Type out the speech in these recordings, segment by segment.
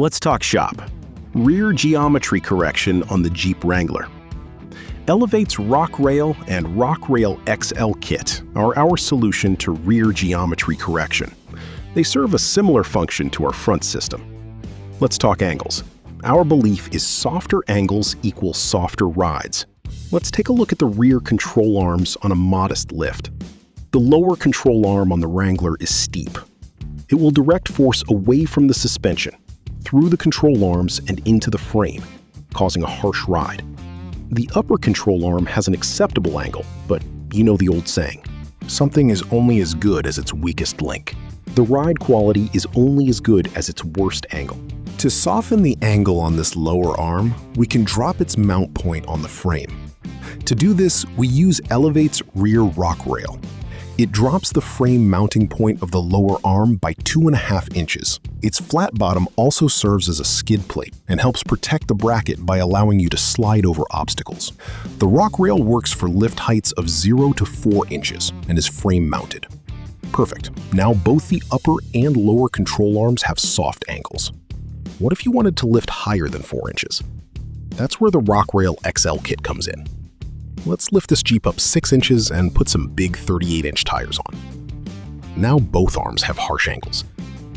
Let's talk shop. Rear geometry correction on the Jeep Wrangler. Elev8's Rock Rail and Rock Rail XL kit are our solution to rear geometry correction. They serve a similar function to our front system. Let's talk angles. Our belief is softer angles equal softer rides. Let's take a look at the rear control arms on a modest lift. The lower control arm on the Wrangler is steep. It will direct force away from the suspension, through the control arms and into the frame, causing a harsh ride. The upper control arm has an acceptable angle, but you know the old saying, something is only as good as its weakest link. The ride quality is only as good as its worst angle. To soften the angle on this lower arm, we can drop its mount point on the frame. To do this, we use Elev8's rear rock rail. It drops the frame mounting point of the lower arm by 2.5 inches. Its flat bottom also serves as a skid plate and helps protect the bracket by allowing you to slide over obstacles. The rock rail works for lift heights of 0 to 4 inches and is frame mounted. Perfect. Now both the upper and lower control arms have soft angles. What if you wanted to lift higher than 4 inches? That's where the Rock Rail XL kit comes in. Let's lift this Jeep up 6 inches and put some big 38-inch tires on. Now both arms have harsh angles.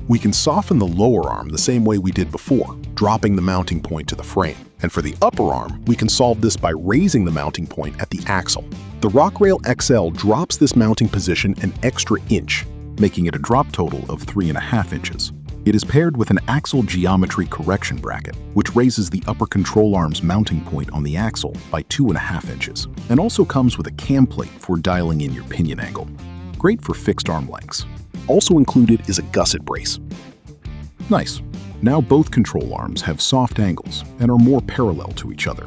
We can soften the lower arm the same way we did before, dropping the mounting point to the frame. And for the upper arm, we can solve this by raising the mounting point at the axle. The Rock Rail XL drops this mounting position an extra inch, making it a drop total of 3.5 inches. It is paired with an axle geometry correction bracket, which raises the upper control arm's mounting point on the axle by 2.5 inches, and also comes with a cam plate for dialing in your pinion angle. Great for fixed arm lengths. Also included is a gusset brace. Nice. Now both control arms have soft angles and are more parallel to each other.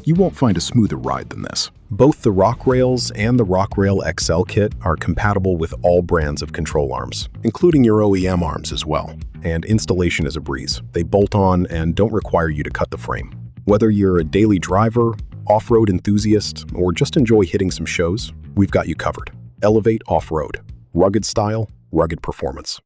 You won't find a smoother ride than this. Both the Rock Rails and the Rock Rail XL kit are compatible with all brands of control arms, including your OEM arms as well. And installation is a breeze. They bolt on and don't require you to cut the frame. Whether you're a daily driver, off-road enthusiast, or just enjoy hitting some shows, we've got you covered. Elev8 Off-Road. Rugged style, rugged performance.